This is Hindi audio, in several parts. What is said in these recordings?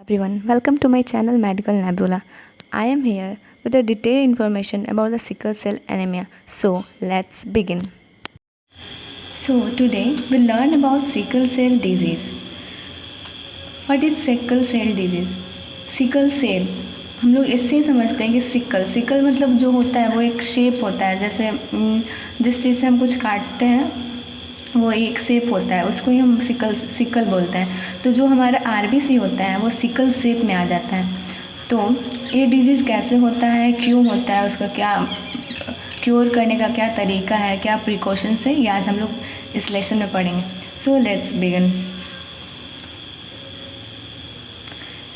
Everyone, welcome to my channel Medical Nebula. I am here with a detailed information about the sickle cell anemia. So, let's begin. So, today we'll learn about sickle cell disease. What is sickle cell disease? Sickle cell हम लोग इससे समझते हैं कि सिकल मतलब जो होता है वो एक शेप होता है, जैसे जिस चीज़ से हम कुछ काटते हैं वो एक शेप होता है, उसको ही हम सिकल बोलते हैं। तो जो हमारा आरबीसी होता है वो सिकल शेप में आ जाता है। तो ये डिजीज़ कैसे होता है, क्यों होता है, उसका क्या क्योर करने का क्या तरीका है, क्या प्रिकॉशंस है, ये आज हम लोग इस लेसन में पढ़ेंगे। So let's begin.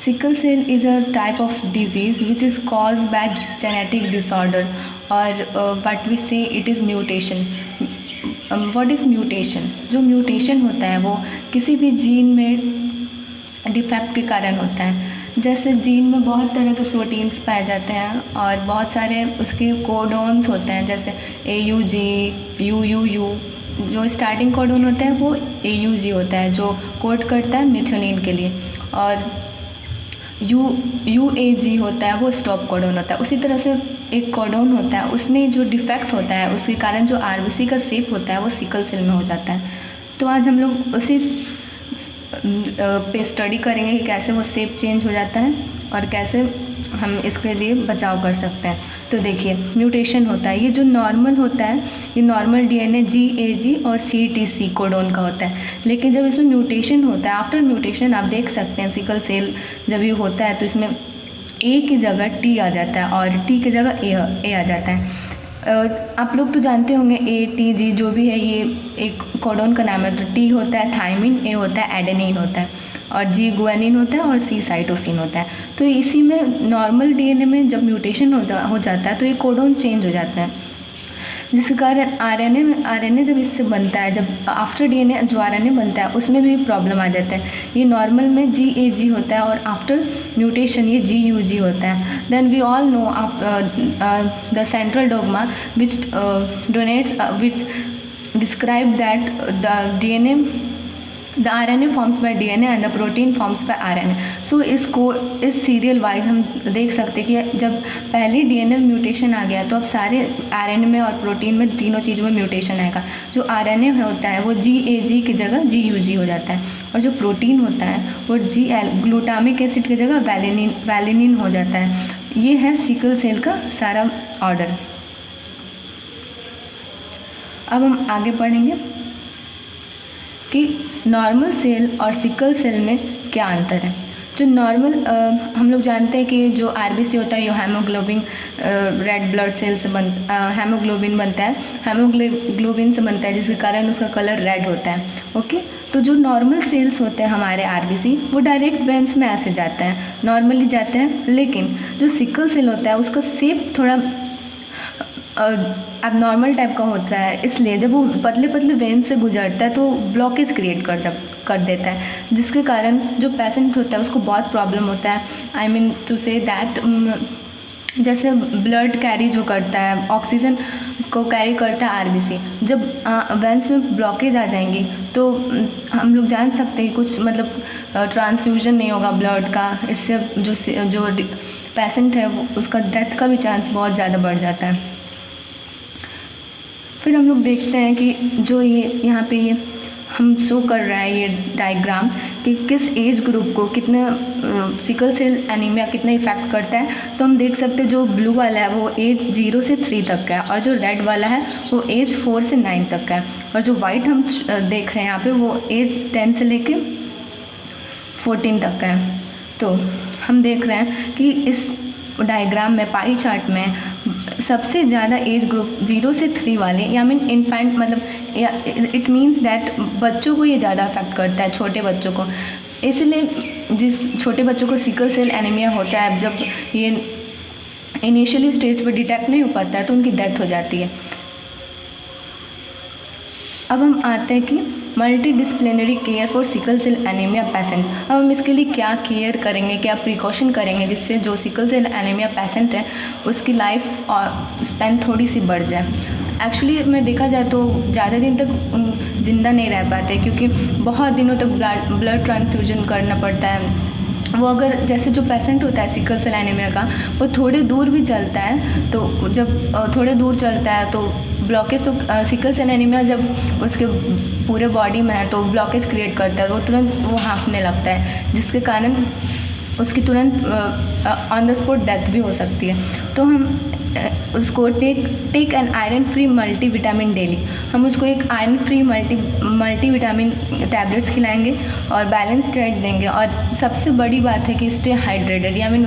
Sickle cell is a type of disease which is caused by genetic disorder, or what we say it is mutation. What is mutation? जो म्यूटेशन होता है वो किसी भी जीन में डिफेक्ट के कारण होता है। जैसे जीन में बहुत तरह के प्रोटीन्स पाए जाते हैं और बहुत सारे उसके कोडोन्स होते हैं, जैसे AUG, UUU। जो स्टार्टिंग कोडोन होता है वो AUG होता है जो कोड करता है मेथियोनिन के लिए, और UAG होता है वो स्टॉप कोडोन होता है। उसी तरह से एक कोडोन होता है, उसमें जो डिफेक्ट होता है उसके कारण जो आरबीसी का शेप होता है वो सिकल सेल में हो जाता है। तो आज हम लोग उसी पे स्टडी करेंगे कि कैसे वो शेप चेंज हो जाता है और कैसे हम इसके लिए बचाव कर सकते हैं। तो देखिए, म्यूटेशन होता है, ये जो नॉर्मल होता है ये नॉर्मल DNA GAG और CTC कोडोन का होता है। लेकिन जब इसमें म्यूटेशन होता है, आफ्टर म्यूटेशन आप देख सकते हैं सिकल सेल जब ये होता है तो इसमें A की जगह T आ जाता है और T की जगह A आ जाता है। आप लोग तो जानते होंगे ATG जो भी है ये एक कोडोन का नाम है। तो T होता है थायमिन, A होता है एडेनिन होता है, और G गुआनिन होता है, और C साइटोसिन होता है। तो इसी में नॉर्मल DNA में जब म्यूटेशन हो जाता है तो ये कोडोन चेंज हो जाता है, जिसके कारण RNA जब इससे बनता है, जब आफ्टर DNA जो RNA बनता है उसमें भी प्रॉब्लम आ जाता है। ये नॉर्मल में GAG होता है और आफ्टर म्यूटेशन ये GUG होता है। Then we all know the central dogma which describe that the RNA forms by DNA and the protein forms by RNA। So इस सीरियल वाइज हम देख सकते हैं कि जब पहले DNA में म्यूटेशन आ गया तो अब सारे RNA में और प्रोटीन में तीनों चीज़ों में म्यूटेशन आएगा। जो RNA होता है वो GAG की जगह GUG हो जाता है, और जो प्रोटीन होता है वो ग्लूटामिक एसिड की जगह वैलिनिन हो जाता है। ये है सिकल सेल का सारा ऑर्डर। अब हम आगे पढ़ेंगे कि नॉर्मल सेल और सिकल सेल में क्या अंतर है। जो नॉर्मल हम लोग जानते हैं कि जो आरबीसी होता है ये हेमोग्लोबिन रेड ब्लड सेल से हेमोग्लोबिन बनता है, हेमोग्लोबिन से बनता है, जिसके कारण उसका कलर रेड होता है। ओके, तो जो नॉर्मल सेल्स होते हैं हमारे आरबीसी वो डायरेक्ट वेंस में ऐसे जाते हैं, नॉर्मली जाते हैं। लेकिन जो सिकल सेल होता है उसका शेप थोड़ा अब नॉर्मल टाइप का होता है, इसलिए जब वो पतले पतले वेन से गुजरता है तो ब्लॉकेज क्रिएट कर देता है, जिसके कारण जो पेशेंट होता है उसको बहुत प्रॉब्लम होता है। I mean to say that जैसे ब्लड कैरी जो करता है, ऑक्सीजन को कैरी करता है आरबीसी, जब वेंस में ब्लॉकेज आ जाएंगी तो हम लोग जान सकते हैं कुछ मतलब ट्रांसफ्यूजन नहीं होगा ब्लड का, इससे जो पेशेंट है उसका डेथ का भी चांस बहुत ज़्यादा बढ़ जाता है। फिर हम लोग देखते हैं कि जो ये यहाँ पे ये हम शो कर रहा है ये डायग्राम कि किस एज ग्रुप को कितना सिकल सेल एनीमिया कितना इफेक्ट करता है। तो हम देख सकते हैं जो ब्लू वाला है वो एज 0 से 3 तक का है, और जो रेड वाला है वो एज 4 से 9 तक का है, और जो वाइट हम देख रहे हैं यहाँ पे वो एज 10 से लेके 14 तक का है। तो हम देख रहे हैं कि इस डायग्राम में पाई चार्ट में सबसे ज़्यादा एज ग्रुप 0 से 3 वाले, या मीन इन्फेंट मतलब इट मीन्स दैट बच्चों को ये ज़्यादा अफेक्ट करता है, छोटे बच्चों को। इसलिए जिस छोटे बच्चों को सिकल सेल एनीमिया होता है, जब ये इनिशियली स्टेज पर डिटेक्ट नहीं हो पाता है तो उनकी डेथ हो जाती है। अब हम आते हैं कि multidisciplinary care for sickle cell anaemia patient. अब हम इसके लिए क्या केयर करेंगे, क्या प्रिकॉशन करेंगे जिससे जो सिकल सेल एनीमिया पेशेंट है उसकी लाइफ स्पैन थोड़ी सी बढ़ जाए। एक्चुअली में देखा जाए तो ज़्यादा दिन तक ज़िंदा नहीं रह पाते, क्योंकि बहुत दिनों तक ब्लड ट्रांसफ्यूजन करना पड़ता है, वो अगर जैसे जो पेशेंट होता है सिकल सेल एनीमिया का, वो थोड़े दूर भी चलता है, तो जब थोड़े दूर चलता है तो ब्लॉकेज, तो सिकल सेल एनीमिया जब उसके पूरे बॉडी में है तो ब्लॉकेज क्रिएट करता है, वो तुरंत वो हाँफने लगता है, जिसके कारण उसकी तुरंत ऑन द स्पॉट डेथ भी हो सकती है। तो हम उसको take an iron free multivitamin daily, हम उसको एक आयरन फ्री मल्टीविटामिन टैबलेट्स खिलाएंगे और बैलेंस डाइट देंगे। और सबसे बड़ी बात है कि स्टे हाइड्रेटेड, या मीन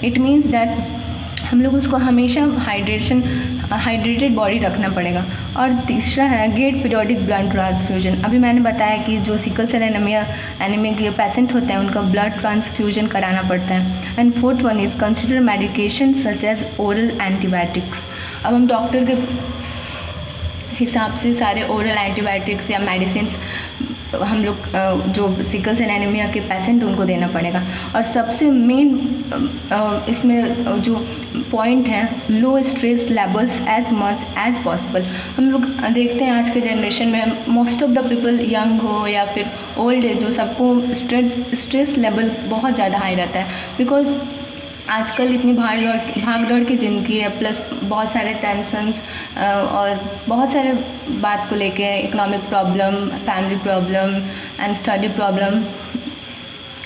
इट मीन्स दैट हम लोग उसको हमेशा हाइड्रेटेड बॉडी रखना पड़ेगा। और तीसरा है गेट पीरियोडिक ब्लड ट्रांसफ्यूजन। अभी मैंने बताया कि जो सिकल सेल एनीमिया के पेशेंट होते हैं उनका ब्लड ट्रांसफ्यूजन कराना पड़ता है। And fourth one is consider medication such as oral antibiotics. अब हम डॉक्टर के हिसाब से सारे ओरल एंटीबायोटिक्स या मेडिसिन हम लोग जो सिकल सेल एनीमिया के पेशेंट उनको देना पड़ेगा। और सबसे मेन इसमें जो पॉइंट है, low stress levels as much as possible. हम लोग देखते हैं आज के जनरेशन में most of the people, young हो या फिर ओल्ड एज हो, सबको स्ट्रेस लेवल बहुत ज़्यादा हाई रहता है, बिकॉज आजकल इतनी भाग दौड़ की ज़िंदगी है, प्लस बहुत सारे टेंशन्स और बहुत सारे बात को लेके, economic problem, family problem and study problem,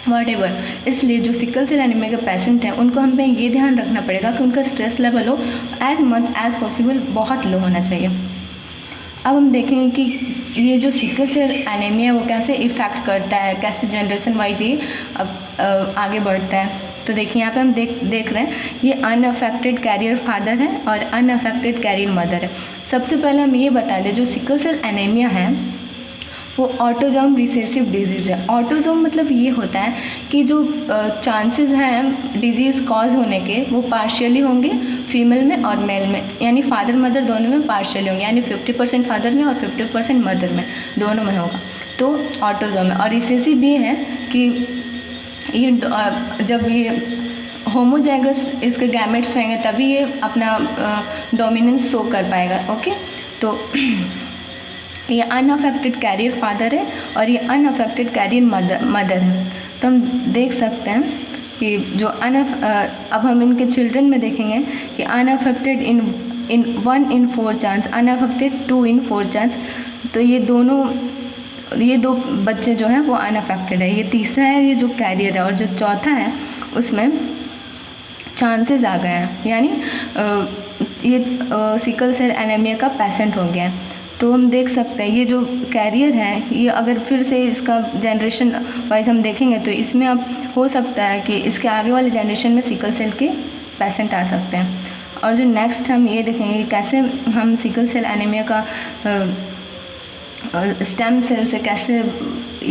whatever. इसलिए जो सिकल सेल एनीमिया के पेशेंट हैं उनको हम पे ये ध्यान रखना पड़ेगा कि उनका स्ट्रेस लेवल हो एज मच एज पॉसिबल बहुत लो होना चाहिए। अब हम देखेंगे कि ये जो सिकल सेल एनीमिया वो कैसे इफ़ेक्ट करता है, कैसे जनरेशन वाइज ये अब आगे बढ़ता है। तो देखिए यहाँ पे हम देख रहे हैं, ये अनअफेक्टेड कैरियर फादर है और अनअफेक्टेड कैरियर मदर है। सबसे पहले हम ये बता दें, जो सिकल सेल एनीमिया है वो ऑटोजोम रिसेसिव डिजीज़ है। ऑटोजोम मतलब ये होता है कि जो चांसेस हैं डिजीज़ कॉज होने के वो पार्शियली होंगे फीमेल में और मेल में, यानी फादर मदर दोनों में पार्शियली होंगे, यानी 50% फादर में और 50% मदर में, दोनों में होगा, तो ऑटोजोम है। और रिसेसिव ये है कि ये जब ये होमोजाइगस इसके गैमेट्स रहेंगे तभी ये अपना डोमिनेंस शो कर पाएगा। ओके, तो ये अनअफेक्टेड कैरियर फादर है और ये अनअफेक्टेड कैरियर मदर है। तो हम देख सकते हैं कि जो अब हम इनके चिल्ड्रन में देखेंगे कि unaffected in 1 in 4 chance, unaffected 2 in 4 chance. तो ये दो बच्चे जो हैं वो अनअफेक्टेड है, ये तीसरा है ये जो कैरियर है, और जो चौथा है उसमें चांसेस आ गए हैं, यानी ये सिकल सेल एनीमिया का पेशेंट हो गया है। तो हम देख सकते हैं ये जो कैरियर है, ये अगर फिर से इसका जनरेशन वाइज हम देखेंगे तो इसमें अब हो सकता है कि इसके आगे वाले जनरेशन में सिकल सेल के पेशेंट आ सकते हैं। और जो नेक्स्ट हम ये देखेंगे कि कैसे हम सिकल सेल एनीमिया का स्टेम सेल से कैसे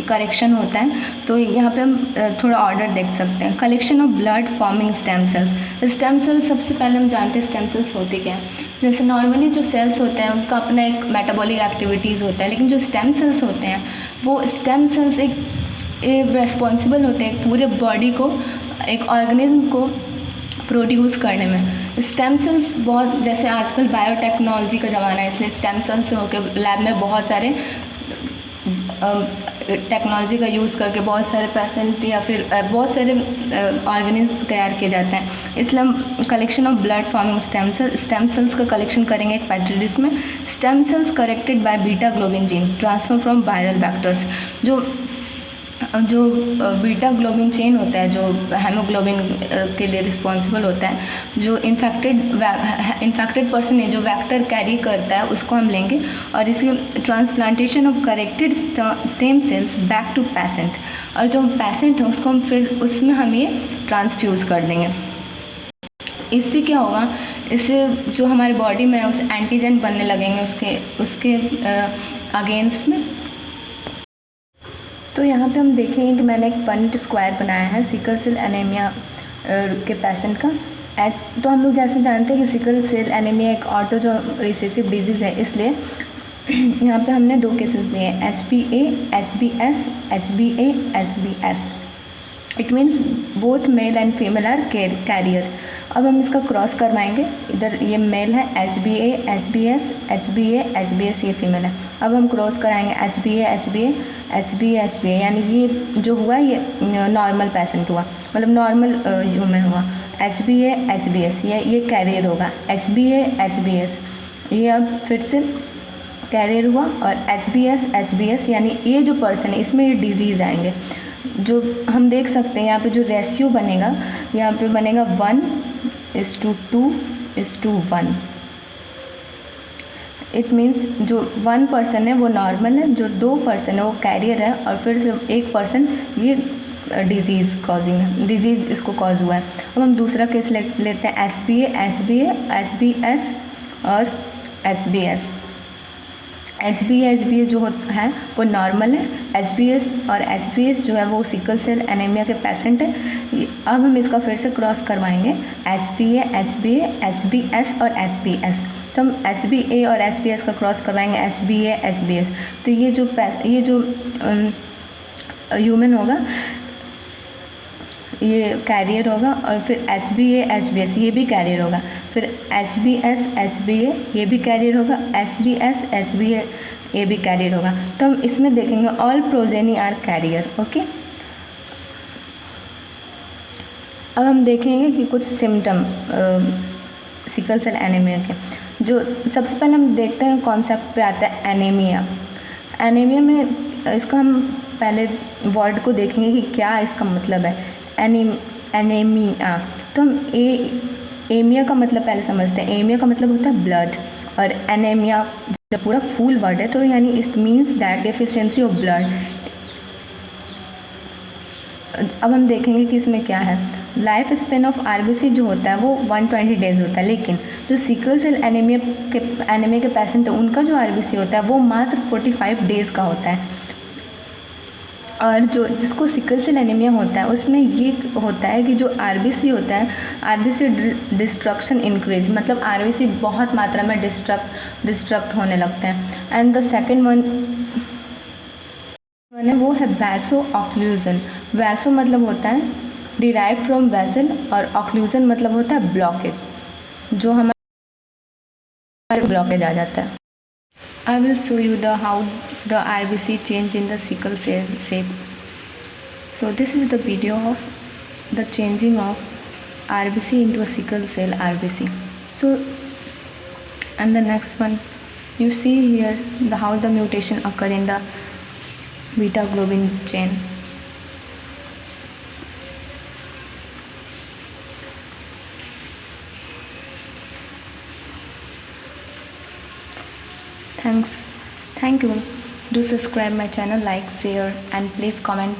करेक्शन होता है। तो यहाँ पे हम थोड़ा ऑर्डर देख सकते हैं। Collection of blood forming stem cells. Stem cells सबसे पहले हम जानते हैं स्टेम सेल्स होते क्या हैं। जैसे नॉर्मली जो सेल्स होते हैं उसका अपना एक मेटाबॉलिक एक्टिविटीज़ होता है, लेकिन जो स्टेम सेल्स होते हैं वो स्टेम सेल्स एक रेस्पॉन्सिबल होते हैं पूरे बॉडी को, एक ऑर्गेनिज्म को प्रोड्यूस करने में। स्टेम सेल्स बहुत, जैसे आजकल बायोटेक्नोलॉजी का ज़माना है, इसलिए स्टेम सेल्स होकर लैब में बहुत सारे टेक्नोलॉजी का यूज़ करके बहुत सारे पेशेंट या फिर बहुत सारे ऑर्गेनिज्म तैयार किए जाते हैं। इसलिए हम collection of blood forming stem cells का कलेक्शन करेंगे एक पेट्री डिश में। Stem cells corrected by beta globin gene transfer from viral vectors. जो बीटा ग्लोबिन चेन होता है, जो हेमोग्लोबिन के लिए रिस्पॉन्सिबल होता है, जो इन्फेक्टेड पर्सन है जो वेक्टर कैरी करता है उसको हम लेंगे और इसकी transplantation of corrected stem cells back to patient, और जो पेशेंट है उसको हम फिर उसमें हम ये ट्रांसफ्यूज़ कर देंगे। इससे क्या होगा, इससे जो हमारे बॉडी में उस एंटीजन बनने लगेंगे उसके अगेंस्ट में। तो यहाँ पे हम देखेंगे कि मैंने एक पनिट स्क्वायर बनाया है सिकल सेल एनीमिया के पेशेंट का। तो हम लोग जैसे जानते हैं कि सिकल सेल एनीमिया एक ऑटोजोम रिसेसिव डिजीज़ है, इसलिए यहाँ पे हमने 2 केसेस दिए हैं, HBA, HBS, HBA, SBS। It means both male and female are carrier. अब हम इसका क्रॉस करवाएंगे। इधर ये मेल है HBA HBS HBA HBS, ये फीमेल है। अब हम क्रॉस कराएंगे HBA HBA HBA HBA, यानी ये जो हुआ ये नॉर्मल पेशेंट हुआ, मतलब नॉर्मल ह्यूमन हुआ। HBA HBS ये कैरियर होगा। HBA HBS ये अब फिर से कैरियर हुआ, और HBS HBS यानी ये जो पर्सन है इसमें ये डिजीज़ आएंगे। जो हम देख सकते हैं यहाँ पे जो रेशियो बनेगा, यहाँ पे बनेगा 1:2:1। इट मीन्स जो 1 पर्सन है वो नॉर्मल है, जो 2 पर्सन है वो कैरियर है, और फिर से 1 पर्सन ये डिजीज़ कॉजिंग है, डिजीज़ इसको कॉज हुआ है। अब हम दूसरा केस लेते हैं HBA HBA HBS और HBS। HBA HBA जो है वो नॉर्मल है। HBS और HBS जो है वो सिकल सेल एनीमिया के पेशेंट है। अब हम इसका फिर से क्रॉस करवाएंगे HBA HBA HBS और HBS। तो हम HBA और HBS का क्रॉस करवाएंगे HBA HBS। तो ये जो ह्यूमन होगा ये कैरियर होगा, और फिर HBA HBS ये भी कैरियर होगा, फिर HBS HBA ये भी कैरियर होगा, HBS HBA ये भी कैरियर होगा। तो हम इसमें देखेंगे all progeny are carrier. Okay, अब हम देखेंगे कि कुछ सिम्टम सिकल सेल एनीमिया के। जो सबसे पहले हम देखते हैं कॉन्सेप्ट पे आता है एनीमिया। एनीमिया में इसका हम पहले वर्ड को देखेंगे कि क्या इसका मतलब है। एनीमिया, तो हम एमिया का मतलब पहले समझते हैं। एमिया का मतलब होता है ब्लड, और एनीमिया जब पूरा फुल वर्ड है तो यानी it means that deficiency of blood. अब हम देखेंगे कि इसमें क्या है। लाइफ स्पेन ऑफ आरबीसी जो होता है वो 120 डेज होता है, लेकिन जो सिकल सेल एनीमिया के पेशेंट है उनका जो आरबीसी होता है वो मात्र 45 डेज़ का होता है। और जो जिसको सिकल सेल एनीमिया होता है उसमें ये होता है कि जो आरबीसी होता है, आरबीसी डिस्ट्रक्शन इंक्रीज, मतलब आरबीसी बहुत मात्रा में डिस्ट्रक्ट होने लगते हैं। एंड द सेकंड वन है वो है वैसो ऑक्लूजन। वैसो मतलब होता है डिराइव फ्रॉम वेसल, और ऑक्लूजन मतलब होता है ब्लॉकेज, जो हमारे ब्लॉकेज आ जाता है। I will show you how the RBC change in the sickle cell shape. So this is the video of the changing of RBC into a sickle cell RBC. So and the next one, you see here how the mutation occur in the beta globin chain. Thank you. Do subscribe my channel, like, share, and please comment